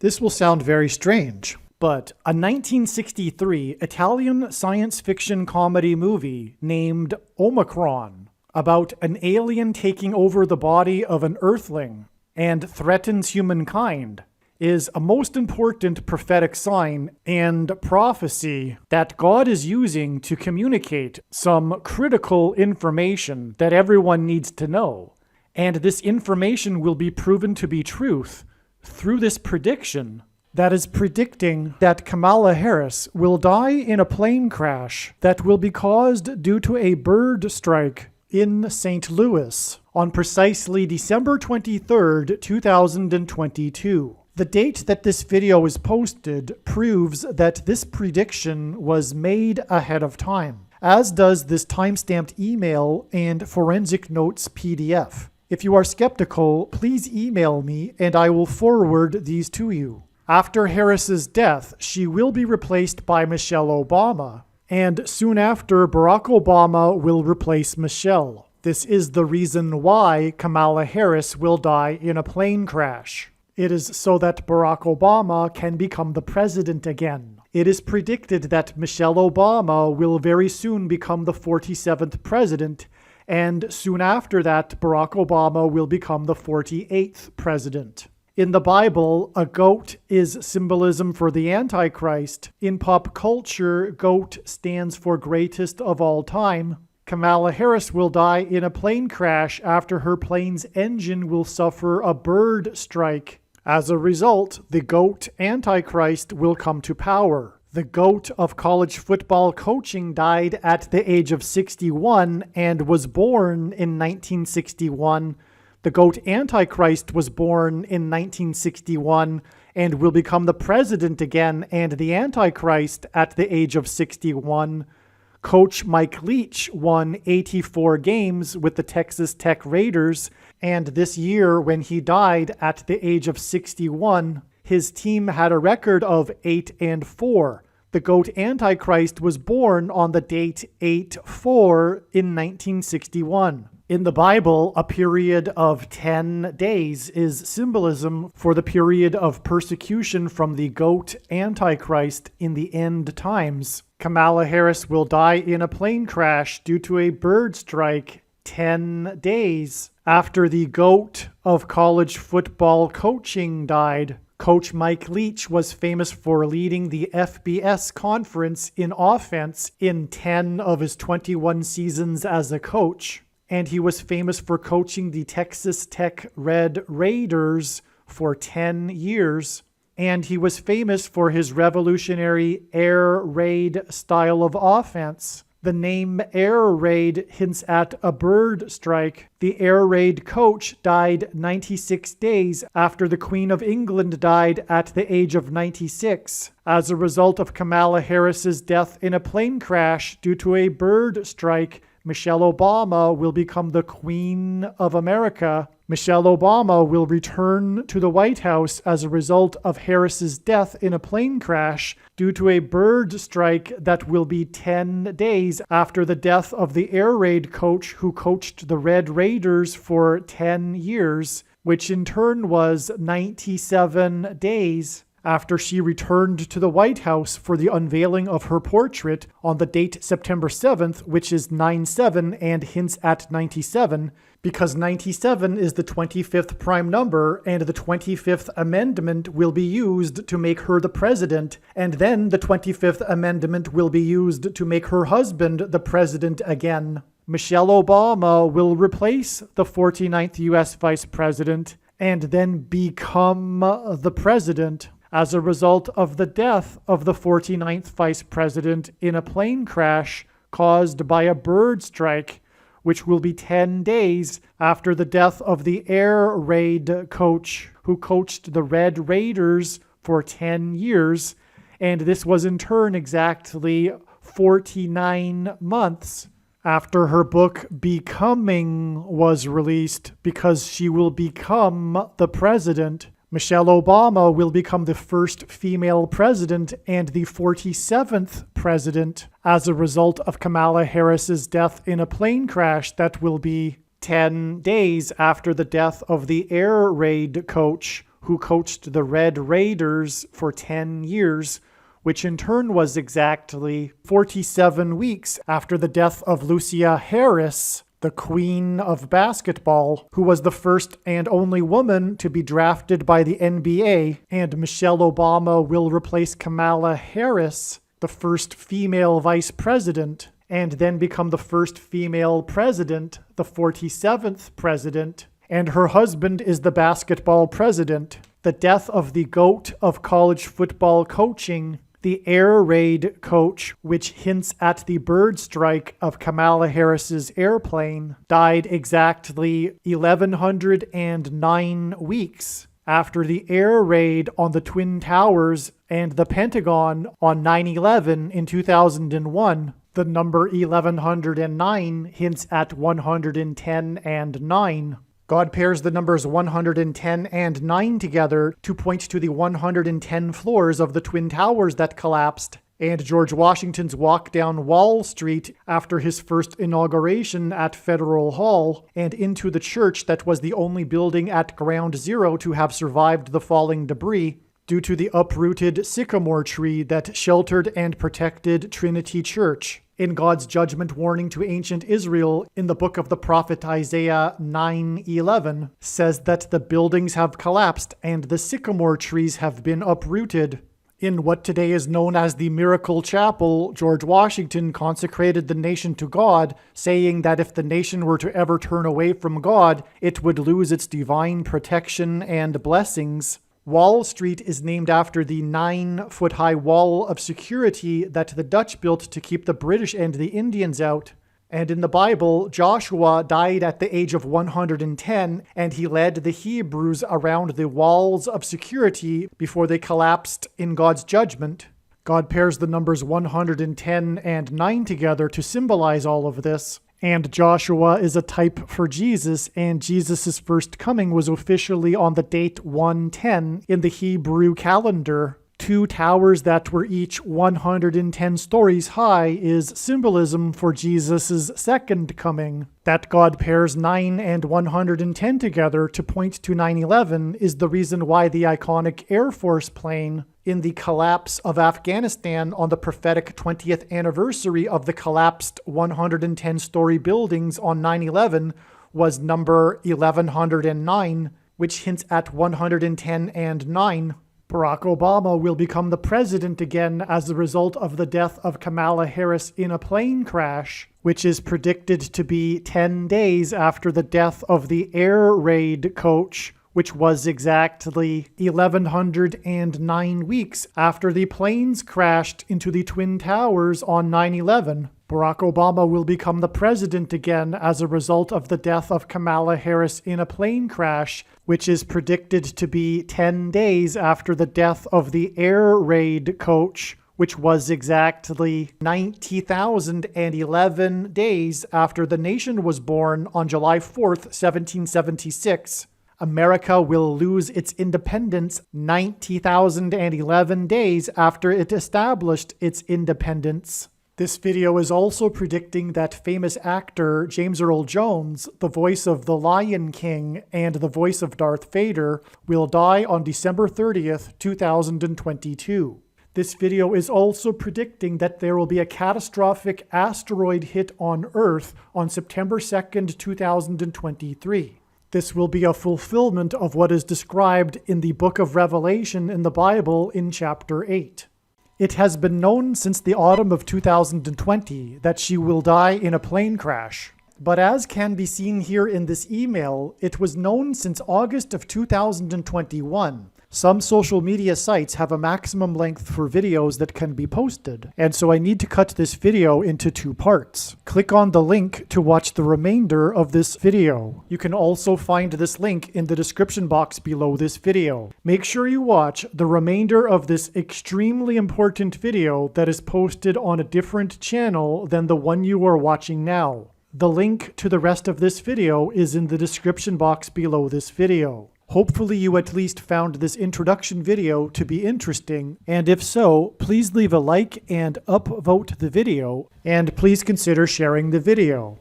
This will sound very strange, but a 1963 Italian science fiction comedy movie named OMICRON about an alien taking over the body of an Earthling and threatens humankind is a most important prophetic sign and prophecy that God is using to communicate some critical information that everyone needs to know. And this information will be proven to be truth through this prediction that is predicting that Kamala Harris will die in a plane crash that will be caused due to a bird strike in St. Louis on precisely December 23rd, 2022. The date that this video is posted proves that this prediction was made ahead of time, as does this timestamped email and forensic notes PDF. If you are skeptical, please email me and I will forward these to you. After Harris's death, she will be replaced by Michelle Obama, and soon after, Barack Obama will replace Michelle. This is the reason why Kamala Harris will die in a plane crash. It is so that Barack Obama can become the president again. It is predicted that Michelle Obama will very soon become the 47th president, and soon after that, Barack Obama will become the 48th president. In the Bible, a goat is symbolism for the Antichrist. In pop culture, goat stands for greatest of all time. Kamala Harris will die in a plane crash after her plane's engine will suffer a bird strike. As a result, the GOAT Antichrist will come to power. The GOAT of college football coaching died at the age of 61 and was born in 1961. The GOAT Antichrist was born in 1961 and will become the president again and the Antichrist at the age of 61. Coach Mike Leach won 84 games with the Texas Tech Raiders, and this year, when he died at the age of 61, his team had a record of 8-4. The GOAT Antichrist was born on the date 8-4 in 1961. In the Bible, a period of 10 days is symbolism for the period of persecution from the GOAT Antichrist in the end times. Kamala Harris will die in a plane crash due to a bird strike 10 days after the GOAT of college football coaching died. Coach Mike Leach was famous for leading the FBS conference in offense in 10 of his 21 seasons as a coach. And he was famous for coaching the Texas Tech Red Raiders for 10 years. And he was famous for his revolutionary air raid style of offense. The name air raid hints at a bird strike. The air raid coach died 96 days after the Queen of England died at the age of 96 as a result of Kamala Harris's death in a plane crash due to a bird strike. Michelle Obama will become the Queen of America. Michelle Obama will return to the White House as a result of Harris's death in a plane crash due to a bird strike that will be 10 days after the death of the air raid coach who coached the Red Raiders for 10 years, which in turn was 97 days. After she returned to the White House for the unveiling of her portrait on the date September 7th, which is 9/7 and hints at 97, because 97 is the 25th prime number and the 25th Amendment will be used to make her the president, and then the 25th Amendment will be used to make her husband the president again. Michelle Obama will replace the 49th U.S. Vice President and then become the president as a result of the death of the 49th Vice President in a plane crash caused by a bird strike, which will be 10 days after the death of the air raid coach who coached the Red Raiders for 10 years, and this was in turn exactly 49 months after her book Becoming was released, because she will become the president. Michelle Obama will become the first female president and the 47th president as a result of Kamala Harris's death in a plane crash that will be 10 days after the death of the air raid coach who coached the Red Raiders for 10 years, which in turn was exactly 47 weeks after the death of Lucia Harris, the queen of basketball, who was the first and only woman to be drafted by the NBA, and Michelle Obama will replace Kamala Harris, the first female vice president, and then become the first female president, the 47th president, and her husband is the basketball president. The death of the GOAT of college football coaching, the air raid coach, which hints at the bird strike of Kamala Harris's airplane, died exactly 1,109 weeks after the air raid on the Twin Towers and the Pentagon on 9/11 in 2001. The number 1109 hints at 110 and 9. God pairs the numbers 110 and 9 together to point to the 110 floors of the Twin Towers that collapsed, and George Washington's walk down Wall Street after his first inauguration at Federal Hall, and into the church that was the only building at Ground Zero to have survived the falling debris, due to the uprooted sycamore tree that sheltered and protected Trinity Church. In God's judgment warning to ancient Israel in the book of the prophet Isaiah 9:11 says that the buildings have collapsed and the sycamore trees have been uprooted. In what today is known as the Miracle Chapel, George Washington consecrated the nation to God, saying that if the nation were to ever turn away from God, it would lose its divine protection and blessings. Wall Street is named after the 9-foot-high wall of security that the Dutch built to keep the British and the Indians out. And in the Bible, Joshua died at the age of 110, and he led the Hebrews around the walls of security before they collapsed in God's judgment. God pairs the numbers 110 and 9 together to symbolize all of this. And Joshua is a type for Jesus, and Jesus' first coming was officially on the date 110 in the Hebrew calendar. 2 towers that were each 110 stories high is symbolism for Jesus' second coming. That God pairs 9 and 110 together to point to 9/11 is the reason why the iconic Air Force plane in the collapse of Afghanistan on the prophetic 20th anniversary of the collapsed 110-story buildings on 9/11 was number 1109, which hints at 110 and 9. Barack Obama will become the president again as a result of the death of Kamala Harris in a plane crash, which is predicted to be 10 days after the death of the air raid coach, which was exactly 1,109 weeks after the planes crashed into the Twin Towers on 9/11. Barack Obama will become the president again as a result of the death of Kamala Harris in a plane crash, which is predicted to be 10 days after the death of the air raid coach, which was exactly 90,011 days after the nation was born on July 4th, 1776. America will lose its independence 90,011 days after it established its independence. This video is also predicting that famous actor James Earl Jones, the voice of the Lion King and the voice of Darth Vader, will die on December 30th, 2022. This video is also predicting that there will be a catastrophic asteroid hit on Earth on September 2nd, 2023. This will be a fulfillment of what is described in the book of Revelation in the Bible in chapter 8. It has been known since the autumn of 2020 that she will die in a plane crash. But as can be seen here in this email, it was known since August of 2021. Some social media sites have a maximum length for videos that can be posted, and so I need to cut this video into 2 parts. Click on the link to watch the remainder of this video. You can also find this link in the description box below this video. Make sure you watch the remainder of this extremely important video that is posted on a different channel than the one you are watching now. The link to the rest of this video is in the description box below this video. Hopefully you at least found this introduction video to be interesting, and if so, please leave a like and upvote the video, and please consider sharing the video.